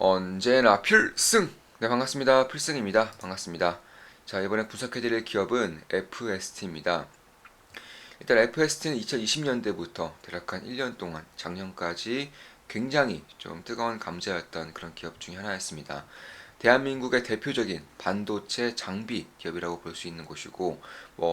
언제나 필승! 네, 반갑습니다. 필승입니다. 반갑습니다. 자, 이번에 분석해드릴 기업은 FST입니다. 일단 FST는 2020년대부터 대략 한 1년 동안 작년까지 굉장히 좀 뜨거운 감자였던 그런 기업 중에 하나였습니다. 대한민국의 대표적인 반도체 장비 기업이라고 볼 수 있는 곳이고,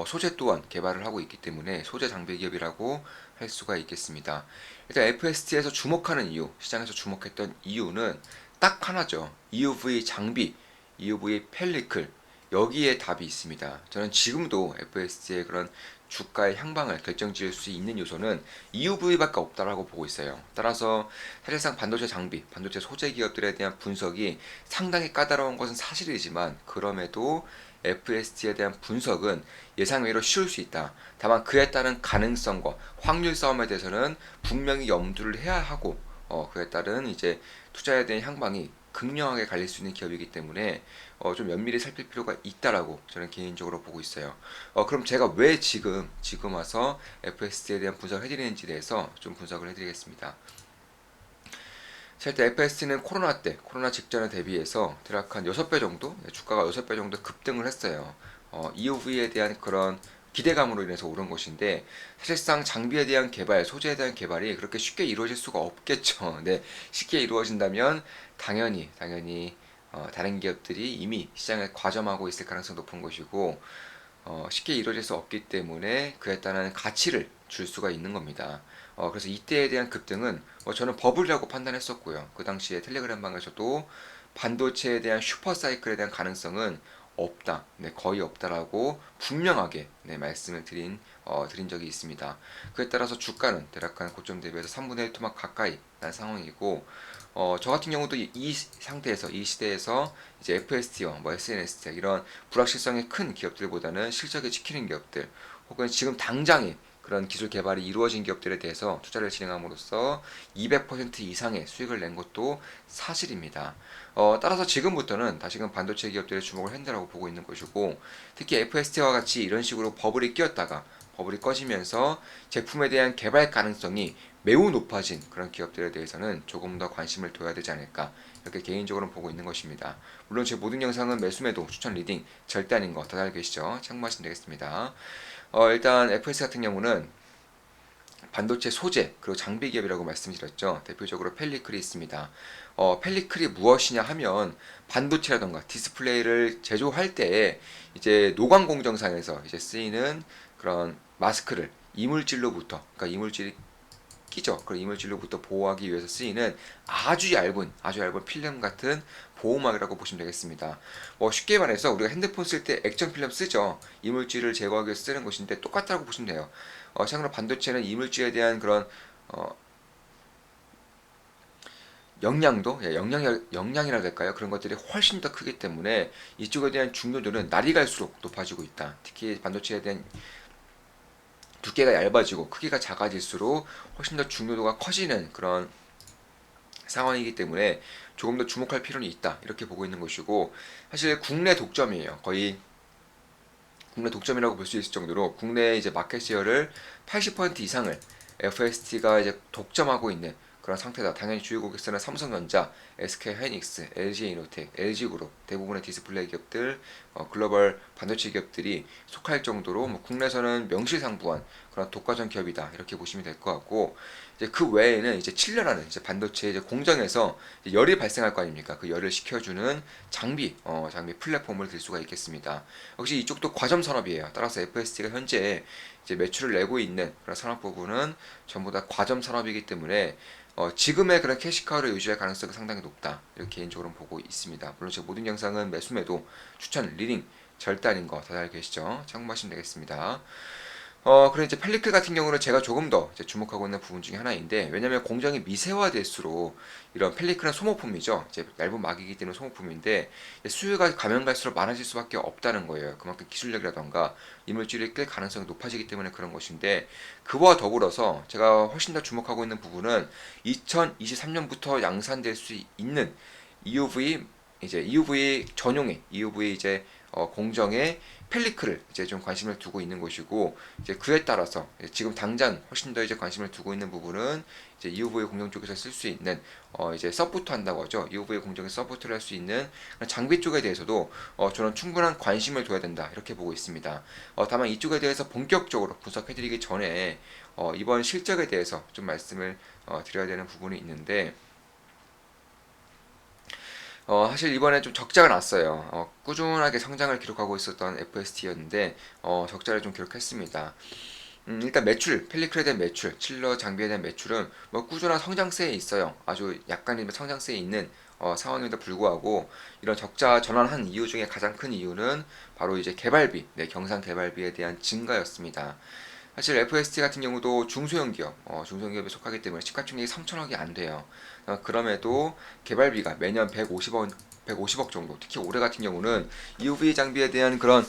소재 또한 개발을 하고 있기 때문에 소재 장비 기업이라고 할 수가 있겠습니다. 일단 FST에서 주목하는 이유, 시장에서 주목했던 이유는 딱 하나죠. EUV 장비, EUV 펠리클, 여기에 답이 있습니다. 저는 지금도 FST의 그런 주가의 향방을 결정지을 수 있는 요소는 EUV밖에 없다라고 보고 있어요. 따라서 사실상 반도체 장비, 반도체 소재 기업들에 대한 분석이 상당히 까다로운 것은 사실이지만, 그럼에도 FST에 대한 분석은 예상외로 쉬울 수 있다. 다만 그에 따른 가능성과 확률 싸움에 대해서는 분명히 염두를 해야 하고, 그에 따른 이제 투자에 대한 향방이 극명하게 갈릴 수 있는 기업이기 때문에 좀 면밀히 살필 필요가 있다라고 저는 개인적으로 보고 있어요. 그럼 제가 왜 지금 와서 FST에 대한 분석을 해드리는지에 대해서 좀 분석을 해드리겠습니다. 실제 FST는 코로나 직전에 대비해서 대략 한 6배 정도, 주가가 6배 정도 급등을 했어요. EUV에 대한 그런 기대감으로 인해서 오른 것인데, 사실상 장비에 대한 개발, 소재에 대한 개발이 그렇게 쉽게 이루어질 수가 없겠죠. 근데 쉽게 이루어진다면 당연히 다른 기업들이 이미 시장을 과점하고 있을 가능성이 높은 것이고, 쉽게 이루어질 수 없기 때문에 그에 따른 가치를 줄 수가 있는 겁니다. 그래서 이때에 대한 급등은 저는 버블이라고 판단했었고요. 그 당시에 텔레그램 방에서도 반도체에 대한 슈퍼사이클에 대한 가능성은 없다, 네, 거의 없다라고 분명하게, 네, 말씀을 드린 적이 있습니다. 그에 따라서 주가는 대략 한 고점 대비해서 3분의 1 토막 가까이 난 상황이고, 저 같은 경우도 이 상태에서, 이 시대에서 이제 FST와 SNS 이런 불확실성이 큰 기업들보다는 실적을 지키는 기업들, 혹은 지금 당장에 그런 기술 개발이 이루어진 기업들에 대해서 투자를 진행함으로써 200% 이상의 수익을 낸 것도 사실입니다. 따라서 지금부터는 다시금 반도체 기업들의 주목을 한다라고 보고 있는 것이고, 특히 FST와 같이 이런 식으로 버블이 끼었다가 버블이 꺼지면서 제품에 대한 개발 가능성이 매우 높아진 그런 기업들에 대해서는 조금 더 관심을 둬야 되지 않을까, 이렇게 개인적으로 보고 있는 것입니다. 물론 제 모든 영상은 매수매도 추천 리딩 절대 아닌 거 다들 알고 계시죠? 참고하시면 되겠습니다. 일단 FS 같은 경우는 반도체 소재 그리고 장비 기업이라고 말씀드렸죠. 대표적으로 펠리클이 있습니다. 펠리클이 무엇이냐 하면, 반도체라던가 디스플레이를 제조할 때 이제 노광 공정상에서 이제 쓰이는 그런 마스크를 이물질로부터, 그러니까 이물질이 끼죠. 그런 이물질로부터 보호하기 위해서 쓰이는 아주 얇은 필름 같은 보호막이라고 보시면 되겠습니다. 쉽게 말해서 우리가 핸드폰 쓸 때 액정 필름 쓰죠. 이물질을 제거하기 위해서 쓰는 것인데 똑같다고 보시면 돼요. 참고로 반도체는 이물질에 대한 그런 어, 영양이라 될까요? 그런 것들이 훨씬 더 크기 때문에 이쪽에 대한 중요도는 날이 갈수록 높아지고 있다. 특히 반도체에 대한 두께가 얇아지고 크기가 작아질수록 훨씬 더 중요도가 커지는 그런 상황이기 때문에 조금 더 주목할 필요는 있다, 이렇게 보고 있는 것이고, 사실 국내 독점이에요. 거의 국내 독점이라고 볼 수 있을 정도로 국내 이제 마켓 쉐어를 80% 이상을 FST가 이제 독점하고 있는 그런 상태다. 당연히 주요 고객사는 삼성전자, SK하이닉스, LG이노텍, LG그룹, 대부분의 디스플레이 기업들, 글로벌 반도체 기업들이 속할 정도로 국내에서는 명실상부한 그런 독과점 기업이다, 이렇게 보시면 될 것 같고, 이제 그 외에는 이제 칠려라는 이제 반도체 이제 공정에서 이제 열이 발생할 거 아닙니까? 그 열을 식혀주는 장비 플랫폼을 들 수가 있겠습니다. 역시 이쪽도 과점 산업이에요. 따라서 FST가 현재 이제 매출을 내고 있는 그런 산업 부분은 전부 다 과점 산업이기 때문에 지금의 그런 캐시카우를 유지할 가능성이 상당히 높다, 이렇게 개인적으로 보고 있습니다. 물론 제 모든 영상은 매수매도 추천 리딩 절대 아닌 거 다들 알고 계시죠? 참고하시면 되겠습니다. 그래 이제 펠리클 같은 경우는 제가 조금 더 이제 주목하고 있는 부분 중에 하나인데, 왜냐면 공정이 미세화될수록 이런 펠리클은 소모품이죠. 이제 얇은 막이기 때문에 소모품인데, 수요가 가면 갈수록 많아질 수밖에 없다는 거예요. 그만큼 기술력이라던가 이물질이 낄 가능성이 높아지기 때문에 그런 것인데, 그와 더불어서 제가 훨씬 더 주목하고 있는 부분은 2023년부터 양산될 수 있는 EUV, 이제 EUV 전용의 EUV 이제 공정의 펠리클을 이제 좀 관심을 두고 있는 것이고, 이제 그에 따라서 지금 당장 훨씬 더 이제 관심을 두고 있는 부분은 이제 EUV 공정 쪽에서 쓸 수 있는 이제 서포트 한다고 하죠. EUV 공정에서 서포트를 할 수 있는 장비 쪽에 대해서도 저는 충분한 관심을 둬야 된다 이렇게 보고 있습니다. 다만 이쪽에 대해서 본격적으로 분석해드리기 전에 이번 실적에 대해서 좀 말씀을 드려야 되는 부분이 있는데, 사실 이번에 좀 적자가 났어요. 꾸준하게 성장을 기록하고 있었던 FST였는데 적자를 좀 기록했습니다. 일단 매출, 펠리클에 대한 매출, 칠러 장비에 대한 매출은 뭐 꾸준한 성장세에 있어요. 아주 약간의 성장세에 있는 상황임에도 불구하고 이런 적자 전환한 이유 중에 가장 큰 이유는 바로 이제 개발비, 경상 개발비에 대한 증가였습니다. 사실 FST 같은 경우도 중소형기업, 중소형기업에 속하기 때문에 시가총액이 3천억이 안 돼요. 그럼에도 개발비가 매년 150억 정도, 특히 올해 같은 경우는 EUV 장비에 대한 그런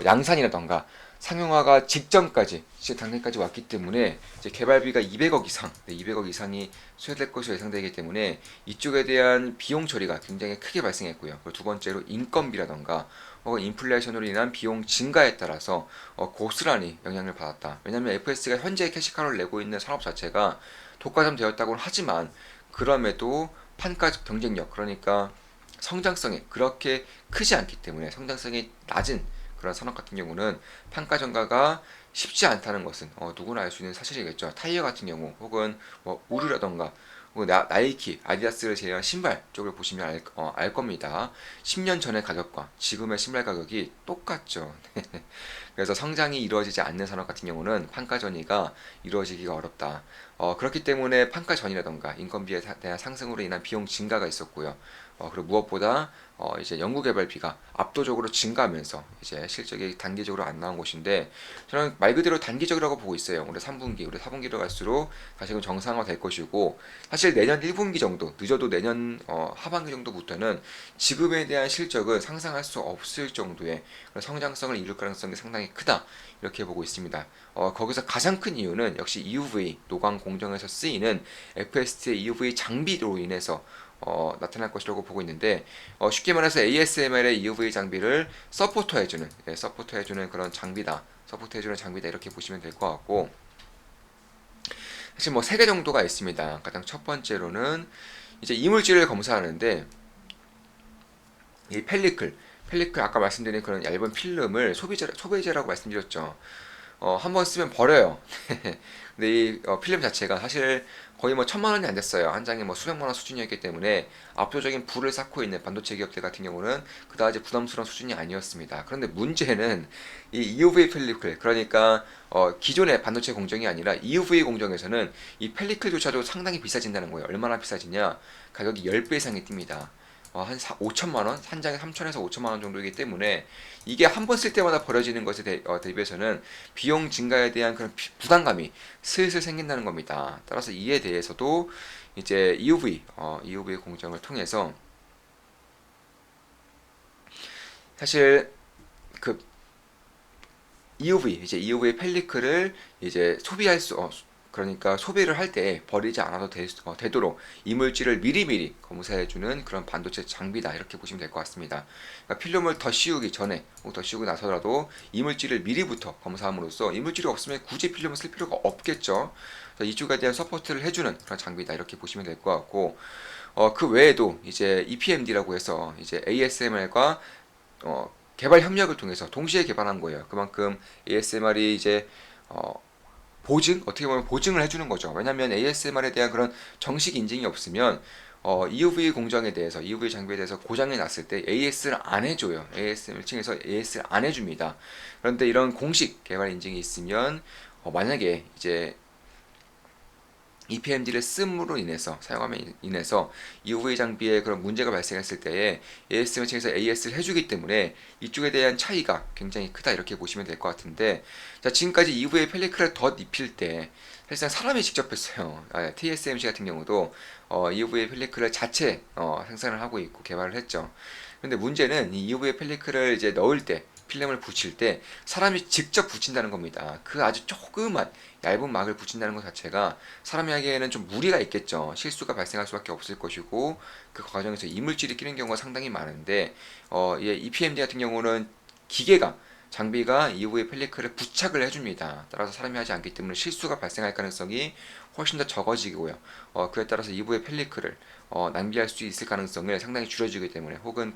양산이라던가 상용화가 직전까지, 당내까지 왔기 때문에 이제 개발비가 200억 이상, 200억 이상이 소요될 것으로 예상되기 때문에 이쪽에 대한 비용 처리가 굉장히 크게 발생했고요. 그리고 두 번째로 인건비라던가 혹은 인플레이션으로 인한 비용 증가에 따라서 고스란히 영향을 받았다. 왜냐하면 FS가 현재 캐시카를 내고 있는 산업 자체가 독과점 되었다고는 하지만 그럼에도 판가적 경쟁력, 그러니까 성장성이 그렇게 크지 않기 때문에, 성장성이 낮은 그런 산업 같은 경우는 판가 전가가 쉽지 않다는 것은 누구나 알 수 있는 사실이겠죠. 타이어 같은 경우 혹은 뭐 우르라던가 혹은 나이키, 아디다스를 제외한 신발 쪽을 보시면 알 겁니다. 10년 전의 가격과 지금의 신발 가격이 똑같죠. 그래서 성장이 이루어지지 않는 산업 같은 경우는 판가 전이가 이루어지기가 어렵다. 그렇기 때문에 판가 전이라던가 인건비에 대한 상승으로 인한 비용 증가가 있었고요. 그리고 무엇보다 이제 연구개발비가 압도적으로 증가하면서 이제 실적이 단기적으로 안 나온 것인데, 저는 말 그대로 단기적이라고 보고 있어요. 올해 3분기, 올해 4분기로 갈수록 다시금 정상화 될 것이고, 사실 내년 1분기 정도, 늦어도 내년 하반기 정도부터는 지금에 대한 실적은 상상할 수 없을 정도의 성장성을 이룰 가능성이 상당히 크다 이렇게 보고 있습니다. 거기서 가장 큰 이유는 역시 EUV 노광 공정에서 쓰이는 FST의 EUV 장비로 인해서 나타날 것이라고 보고 있는데, 쉽게 말해서 ASML의 EUV 장비를 서포트해주는 그런 장비다. 서포트해주는 장비다 이렇게 보시면 될 것 같고, 사실 뭐 세 개 정도가 있습니다. 가장 첫 번째로는 이제 이물질을 검사하는데, 이 펠리클 아까 말씀드린 그런 얇은 필름을 소비재라고 말씀드렸죠. 한번 쓰면 버려요. 근데 이 필름 자체가 사실 거의 뭐 1,000만 원이 안 됐어요. 한 장에 뭐 수백만 원 수준이었기 때문에 압도적인 부를 쌓고 있는 반도체 기업들 같은 경우는 그다지 부담스러운 수준이 아니었습니다. 그런데 문제는 이 EUV 펠리클, 그러니까 기존의 반도체 공정이 아니라 EUV 공정에서는 이 펠리클조차도 상당히 비싸진다는 거예요. 얼마나 비싸지냐? 가격이 10배 이상이 뜁니다. 한 5천만 원, 한 장에 3천에서 5천만 원 정도이기 때문에 이게 한 번 쓸 때마다 버려지는 것에 대비해서는 비용 증가에 대한 그런 부담감이 슬슬 생긴다는 겁니다. 따라서 이에 대해서도 이제 EUV 공정을 통해서 사실 그 EUV 펠리클을 이제 그러니까 소비를 할 때 버리지 않아도 되도록 이물질을 미리미리 검사해주는 그런 반도체 장비다 이렇게 보시면 될 것 같습니다. 그러니까 필름을 더 씌우기 전에 혹은 더 씌우고 나서라도 이물질을 미리부터 검사함으로써 이물질이 없으면 굳이 필름을 쓸 필요가 없겠죠. 그래서 이쪽에 대한 서포트를 해주는 그런 장비다 이렇게 보시면 될 것 같고, 그 외에도 이제 EPMD라고 해서 이제 ASML과 개발 협력을 통해서 동시에 개발한 거예요. 그만큼 ASMR이 이제 어떻게 보면 보증을 해주는 거죠. 왜냐하면 ASMR에 대한 그런 정식 인증이 없으면 EUV 공정에 대해서, EUV 장비에 대해서 고장이 났을 때 AS를 안 해줘요. ASM을 층에서 AS를 안 해줍니다. 그런데 이런 공식 개발 인증이 있으면 만약에 이제 EPMD를 씀으로 인해서, 사용함에 인해서 EUV 장비에 그런 문제가 발생했을 때에 ASM을 층에서 AS를 해주기 때문에 이쪽에 대한 차이가 굉장히 크다 이렇게 보시면 될 것 같은데, 자, 지금까지 EUV 펠리클을 덧 입힐 때 사실상 사람이 직접 했어요. TSMC 같은 경우도 EUV 펠리클을 자체 생산을 하고 있고 개발을 했죠. 근데 문제는 이 EUV 펠리클을 이제 넣을 때, 필름을 붙일 때 사람이 직접 붙인다는 겁니다. 그 아주 조그만 얇은 막을 붙인다는 것 자체가 사람이 하기에는 좀 무리가 있겠죠. 실수가 발생할 수밖에 없을 것이고, 그 과정에서 이물질이 끼는 경우가 상당히 많은데, EPMD 같은 경우는 기계가 장비가 EUV 펠리클을 부착을 해줍니다. 따라서 사람이 하지 않기 때문에 실수가 발생할 가능성이 훨씬 더 적어지고요. 그에 따라서 EUV 펠리클을 낭비할 수 있을 가능성을 상당히 줄여주기 때문에 혹은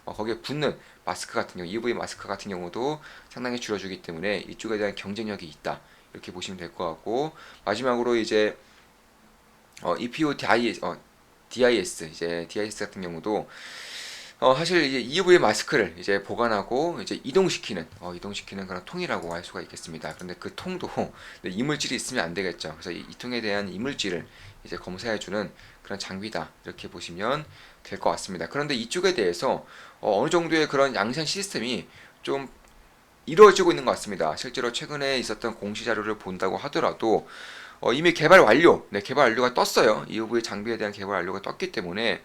거기에 붙는 마스크 같은 경우 EUV 마스크 같은 경우도 상당히 줄여주기 때문에 이쪽에 대한 경쟁력이 있다. 이렇게 보시면 될 것 같고 마지막으로 이제 EPO DIS 이제 DIS 같은 경우도 사실 이제 EUV 마스크를 이제 보관하고 이제 이동시키는 그런 통이라고 할 수가 있겠습니다. 그런데 그 통도 네, 이물질이 있으면 안 되겠죠. 그래서 이 통에 대한 이물질을 이제 검사해주는 그런 장비다. 이렇게 보시면 될 것 같습니다. 그런데 이쪽에 대해서 어느 정도의 그런 양산 시스템이 좀 이루어지고 있는 것 같습니다. 실제로 최근에 있었던 공시 자료를 본다고 하더라도 이미 개발 완료, 네, 개발 완료가 떴어요. EUV 장비에 대한 개발 완료가 떴기 때문에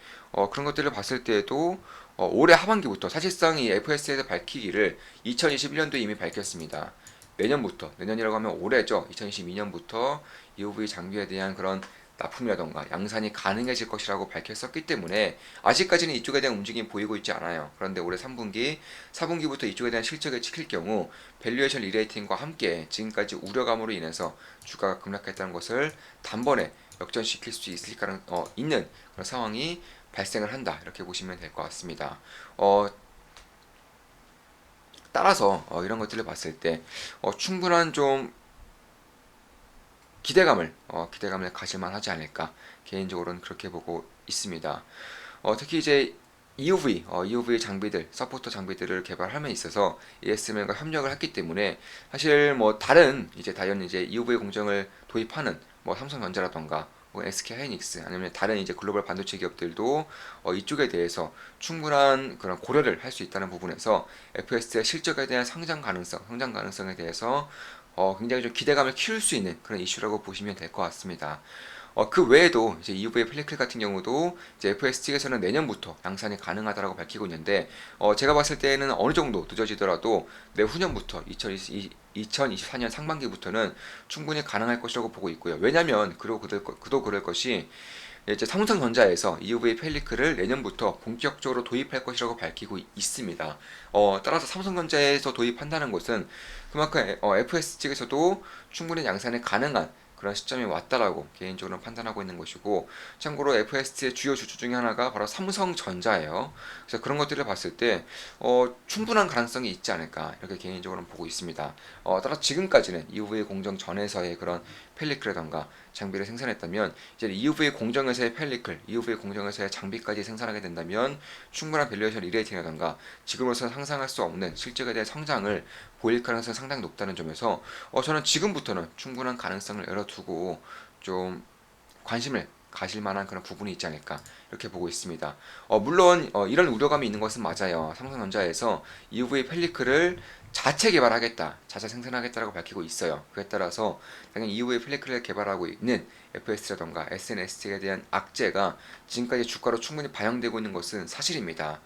그런 것들을 봤을 때에도 올해 하반기부터 사실상 이 FS에서 밝히기를 2021년도에 이미 밝혔습니다. 내년이라고 하면 올해죠. 2022년부터 EUV 장비에 대한 그런 납품이라던가 양산이 가능해질 것이라고 밝혔었기 때문에 아직까지는 이쪽에 대한 움직임이 보이고 있지 않아요. 그런데 올해 3분기, 4분기부터 이쪽에 대한 실적을 지킬 경우 밸류에이션 리레이팅과 함께 지금까지 우려감으로 인해서 주가가 급락했다는 것을 단번에 역전시킬 수 있는 그런 상황이 발생을 한다. 이렇게 보시면 될 것 같습니다. 따라서 이런 것들을 봤을 때 충분한 좀 기대감을 가질만 하지 않을까 개인적으로는 그렇게 보고 있습니다. 특히 이제 EUV 장비들, 서포터 장비들을 개발함에 있어서 ASML과 협력을 했기 때문에 사실 뭐 다른 이제 EUV 공정을 도입하는 뭐 삼성전자라던가 SK 하이닉스 아니면 다른 이제 글로벌 반도체 기업들도 이쪽에 대해서 충분한 그런 고려를 할 수 있다는 부분에서 FS의 실적에 대한 성장 가능성에 대해서 굉장히 좀 기대감을 키울 수 있는 그런 이슈라고 보시면 될 것 같습니다. 그 외에도 이제 EUV 펠리클 같은 경우도 이제 FS 측에서는 내년부터 양산이 가능하다라고 밝히고 있는데 제가 봤을 때는 어느 정도 늦어지더라도 내후년부터 2024년 상반기부터는 충분히 가능할 것이라고 보고 있고요. 왜냐하면 그도 그럴 것이 이제 삼성전자에서 EUV 펠리클을 내년부터 본격적으로 도입할 것이라고 밝히고 있습니다. 따라서 삼성전자에서 도입한다는 것은 그만큼 FS 측에서도 충분히 양산이 가능한 그런 시점이 왔다라고 개인적으로 판단하고 있는 것이고 참고로 FS의 주요 주주 중에 하나가 바로 삼성전자예요. 그래서 그런 것들을 봤을 때 충분한 가능성이 있지 않을까 이렇게 개인적으로 보고 있습니다. 따라서 지금까지는 EUV 공정 전에서의 그런 펠리클이라던가 장비를 생산했다면 이제 EUV 공정에서의 EUV 공정에서의 장비까지 생산하게 된다면 충분한 밸류에이션 리레이팅이라던가 지금으로서는 상상할 수 없는 실적에 대한 성장을 보일 가능성이 상당히 높다는 점에서 저는 지금부터는 충분한 가능성을 열어두고 좀 관심을 가실 만한 그런 부분이 있지 않을까 이렇게 보고 있습니다. 물론 이런 우려감이 있는 것은 맞아요. 삼성전자에서 EUV 펠리클을 자체 개발하겠다, 자체 생산하겠다라고 밝히고 있어요. 그에 따라서 당연히 EUV 펠리클을 개발하고 있는 FS라던가 SNS에 대한 악재가 지금까지 주가로 충분히 반영되고 있는 것은 사실입니다.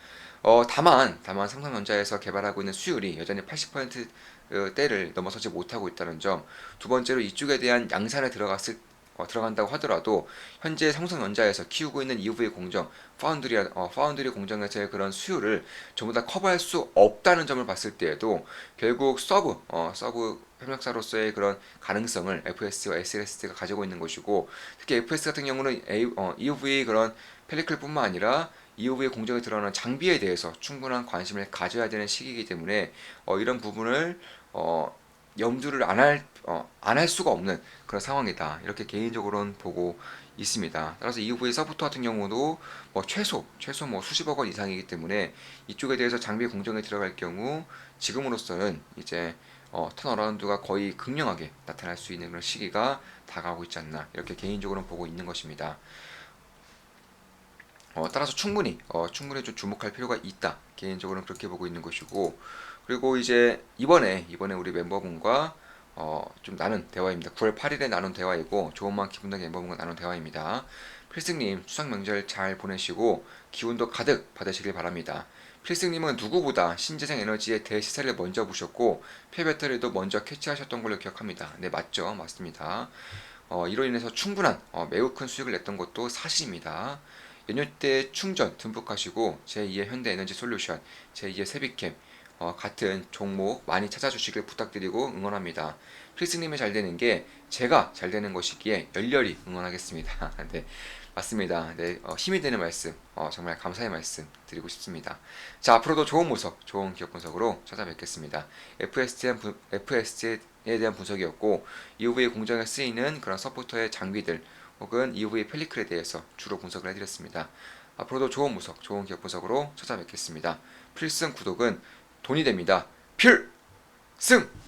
다만 삼성전자에서 개발하고 있는 수율이 여전히 80%대를 넘어서지 못하고 있다는 점, 두 번째로 이쪽에 대한 양산에 들어간다고 하더라도 현재 삼성전자에서 키우고 있는 EUV 공정, 파운드리 공정에서의 그런 수요를 전부 다 커버할 수 없다는 점을 봤을 때에도 결국 서브 협력사로서의 그런 가능성을 FS와 SLS가 가지고 있는 것이고 특히 FS 같은 경우는 EUV 그런 펠리클뿐만 아니라 EUV 공정에 들어가는 장비에 대해서 충분한 관심을 가져야 되는 시기이기 때문에 이런 부분을 염두를 안 할 수가 없는 그런 상황이다. 이렇게 개인적으로는 보고 있습니다. 따라서 EUV 서포터 같은 경우도 뭐 최소 뭐 수십억 원 이상이기 때문에 이쪽에 대해서 장비 공정에 들어갈 경우 지금으로서는 이제 턴어라운드가 거의 극명하게 나타날 수 있는 그런 시기가 다가오고 있지 않나 이렇게 개인적으로는 보고 있는 것입니다. 따라서 충분히 좀 주목할 필요가 있다. 개인적으로는 그렇게 보고 있는 것이고 그리고 이제 이번에 우리 멤버분과 좀 나눈 대화입니다. 9월 8일에 나눈 대화이고 좋은마음 기분당 멤버분과 나눈 대화입니다. 필승님 추석 명절 잘 보내시고 기운도 가득 받으시길 바랍니다. 필승님은 누구보다 신재생 에너지의 대시세를 먼저 보셨고 폐배터리도 먼저 캐치하셨던 걸로 기억합니다. 네 맞죠? 맞습니다. 이로 인해서 충분한 매우 큰 수익을 냈던 것도 사실입니다. 연휴 때 충전 듬뿍 하시고 제2의 현대에너지솔루션, 제2의 세비캠 같은 종목 많이 찾아주시길 부탁드리고 응원합니다. 필승님이 잘 되는 게 제가 잘 되는 것이기에 열렬히 응원하겠습니다. 네, 맞습니다. 네, 힘이 되는 말씀, 정말 감사의 말씀 드리고 싶습니다. 자, 앞으로도 좋은 모습, 좋은 기업 분석으로 찾아뵙겠습니다. FS에 대한 분석이었고, EUV 공정에 쓰이는 그런 서포터의 장비들 혹은 EUV 펠리클에 대해서 주로 분석을 해드렸습니다. 앞으로도 좋은 분석, 좋은 기업 분석으로 찾아뵙겠습니다. 필승 구독은 돈이 됩니다. 필승!